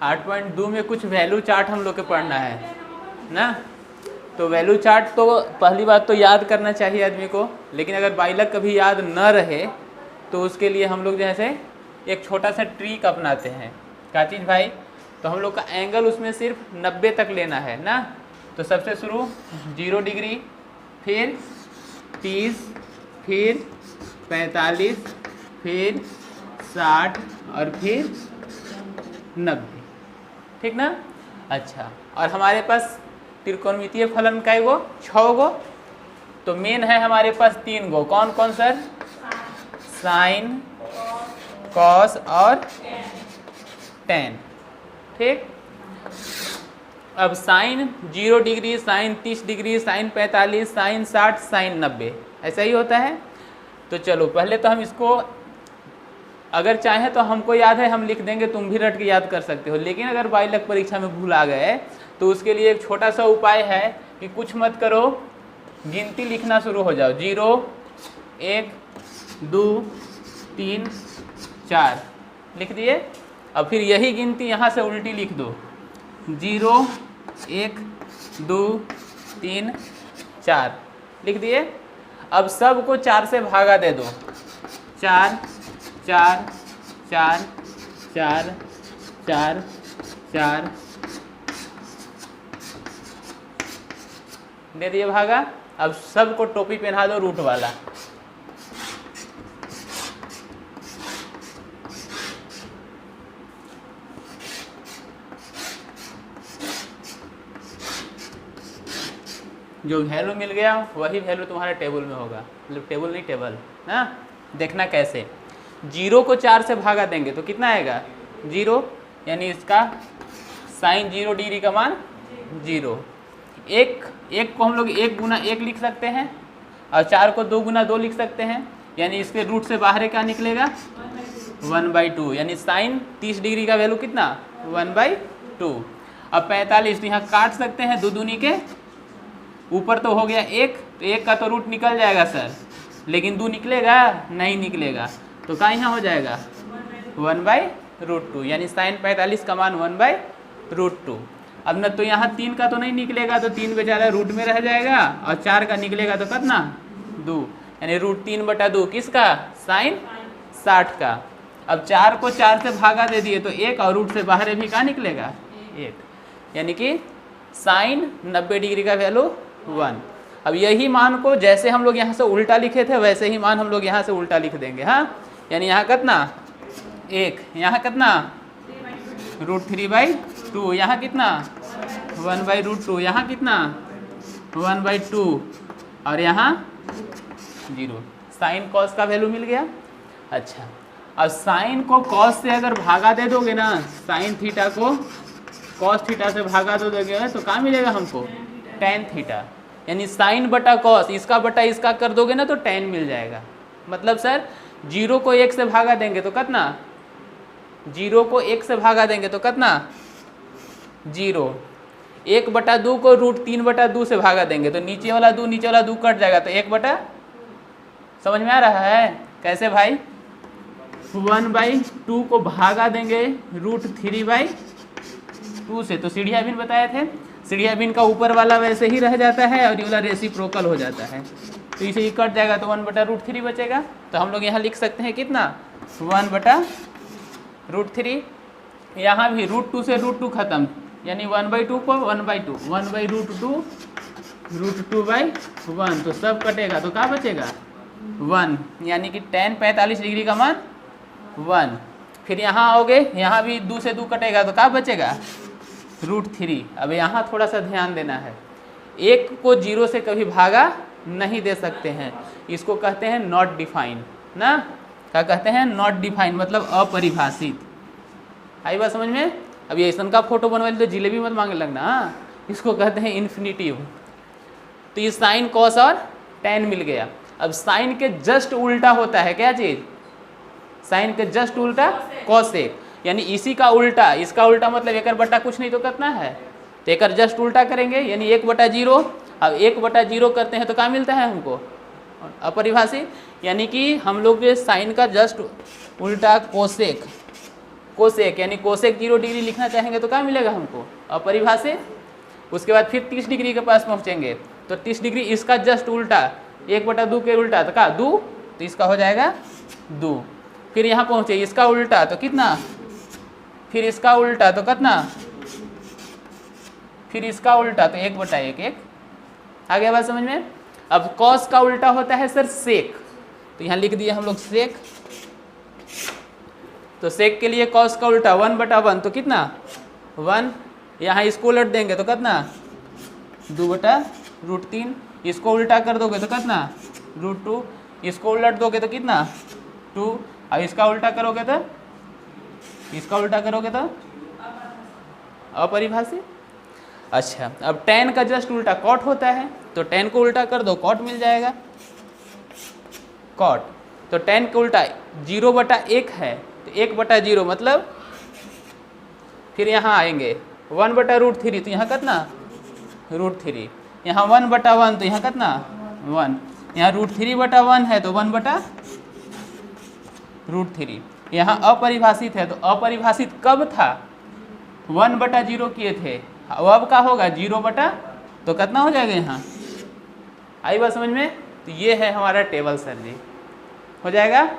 8.2 में कुछ value chart हम लोग के पढ़ना है ना। तो वैल्यू चार्ट तो पहली बात तो याद करना चाहिए आदमी को, लेकिन अगर बाइलक कभी याद न रहे तो उसके लिए हम लोग जैसे एक छोटा सा ट्रिक अपनाते हैं। क्या चीज़ भाई? तो हम लोग का एंगल उसमें सिर्फ 90 तक लेना है ना। तो सबसे शुरू 0 डिग्री, फिर 30, फिर 45, फिर 60 और फिर 90, ठीक ना। अच्छा, और हमारे पास त्रिकोणमितीय फलन का गो 6 गो, तो मेन है हमारे पास 3 गो। कौन कौन सर? साइन, कॉस और टेन, ठीक। अब sine 0 degree, sine 30 degree, sine 45, sine 60, sine 90, ऐसा ही होता है। तो चलो पहले तो हम इसको, अगर चाहें तो हमको याद है हम लिख देंगे, तुम भी रट के याद कर सकते हो। लेकिन अगर बाइलक परीक्षा में भूल आ गए तो उसके लिए एक छोटा सा उपाय है कि कुछ मत करो, गिनती लिखना शुरू हो जाओ। 0, 1, 2, 3, 4 लिख दिए। अब फिर यही गिनती यहाँ से उल्टी लिख दो। 0, 1, 2, 3, 4 लिख दिए। अब सबको 4 से भागा दे दो। 4, 4, 4, 4, 4, 4 दे दिए भागा। अब सबको टोपी पहना दो रूट वाला। जो वैल्यू मिल गया वही वैल्यू तुम्हारे टेबल में होगा, मतलब टेबल नहीं टेबल ना। देखना कैसे, 0 को 4 से भागा देंगे तो कितना आएगा? 0, यानी इसका साइन 0 डिग्री का मान 0। एक को हम लोग 1 गुना 1 लिख सकते हैं और 4 को 2 गुना 2 लिख सकते हैं, यानी इसके रूट से बाहर क्या निकलेगा? 1/2, यानी साइन 30 डिग्री का वैल्यू कितना? 1/2। अब 45 तो यहाँ काट सकते हैं, 2 दूनी के ऊपर तो हो गया 1, तो 1 का तो रूट निकल जाएगा सर, लेकिन 2 निकलेगा? नहीं निकलेगा। तो क्या यहाँ हो जाएगा? 1/√2, यानी साइन 45 का मान 1/√2। अब न तो यहाँ 3 का तो नहीं निकलेगा, तो 3 बेचारा रूट में रह जाएगा, और 4 का निकलेगा तो कितना? 2, यानी √3/2 किसका? साइन 60 का। अब 4 को 4 से भागा दे दिए तो 1, और रूट से बाहर भी क्या निकलेगा? 1, यानी कि साइन 90 डिग्री का वैल्यू 1। अब यही मान को जैसे हम लोग यहाँ से उल्टा लिखे थे वैसे ही मान हम लोग यहाँ से उल्टा लिख देंगे। हाँ, यानी यहाँ कितना? 1, यहाँ कितना? √3/2, यहाँ कितना? 1/√2, यहाँ कितना? 1/2, और यहाँ 0। साइन कॉस का वैल्यू मिल गया। अच्छा, अब साइन को कॉस से अगर भागा दे दोगे ना, साइन थीटा को कॉस थीटा से भागा दो दोगे तो क्या मिलेगा हमको? टेन थीटा, यानी साइन बटा कॉस, इसका बटा इसका कर दोगे ना तो टेन मिल जाएगा। मतलब सर 0 को 1 से भागा देंगे तो कितना? 0 को 1 से भागा देंगे तो कितना? 0। 1/2 को √3/2 से भागा देंगे तो नीचे वाला 2 नीचे वाला 2 कट जाएगा, तो 1/, समझ में आ रहा है कैसे भाई? 1/2 को भागा देंगे √3/2 से, तो सीढ़िया भिन्न बताए थे, सीढ़िया भिन्न का ऊपर वाला वैसे ही रह जाता है और ये वाला रेसिप्रोकल हो जाता है, तो इसे ही कट जाएगा तो 1/√3 बचेगा। तो हम लोग यहाँ लिख सकते हैं कितना? 1/√3। यहाँ भी √2 से √2 खत्म, यानी 1/2 को 1/2, 1/√2, √2/1, तो सब कटेगा तो क्या बचेगा? 1, यानी कि tan 45 डिग्री का मान 1। फिर यहाँ आओगे, यहाँ भी 2 से 2 कटेगा तो क्या बचेगा? √3। अब यहाँ थोड़ा सा ध्यान देना है, 1 को 0 से कभी भागा नहीं दे सकते हैं, इसको कहते हैं नॉट डिफाइन ना। क्या कहते हैं? नॉट डिफाइन, मतलब अपरिभाषित। आई बात समझ में? अब ये ऐसा का फोटो बनवा तो जिलेबी मत मांगे लगना। हाँ, इसको कहते हैं इन्फिनिटिव। तो ये साइन कॉस और टेन मिल गया। अब साइन के जस्ट उल्टा होता है क्या चीज? साइन के जस्ट उल्टा कॉसेक, यानी इसी का उल्टा, इसका उल्टा मतलब 1/, कुछ नहीं तो कितना है, तो 1 जस्ट उल्टा करेंगे, यानी 1/0। अब 1/0 करते हैं तो क्या मिलता है हमको? अपरिभाषित, यानी कि हम लोग साइन का जस्ट उल्टा कोसेक, कोसेक, यानी कोसेक 0 डिग्री लिखना चाहेंगे तो क्या मिलेगा हमको, अपरिभाषित। उसके बाद फिर 30 डिग्री के पास पहुँचेंगे तो 30 डिग्री इसका जस्ट उल्टा, 1/2 के उल्टा तो क्या 2, तो इसका हो जाएगा 2। फिर यहाँ पहुँचे इसका उल्टा तो कितना, फिर इसका उल्टा तो कितना, फिर इसका उल्टा तो 1/1, 1। आ गया बात समझ में। अब कॉस का उल्टा होता है सर सेक, तो यहाँ लिख दिए हम लोग सेक। तो सेक के लिए कॉस का उल्टा 1/1 तो कितना 1, यहाँ इसको उलट देंगे तो कितना 2/√3, इसको उल्टा कर दोगे तो कितना √2, इसको उलट दोगे तो कितना 2, अब इसका उल्टा करोगे तो, इसका उल्टा करोगे तो अपरिभाषित। अच्छा, अब tan का जस्ट उल्टा कॉट होता है, तो tan को उल्टा कर दो कॉट मिल जाएगा, कॉट। तो tan का उल्टा 0/1 है तो 1/0 मतलब, फिर यहाँ आएंगे 1/√3 तो यहाँ कितना √3, यहाँ 1/1 तो यहाँ कितना 1, यहाँ √3/1 है तो 1/√3। यहाँ अपरिभाषित है तो अपरिभाषित कब था 1/0 किए थे, अब का होगा 0 तो कितना हो जाएगा यहाँ, आई बात समझ में। तो ये है हमारा टेबल सर जी, हो जाएगा।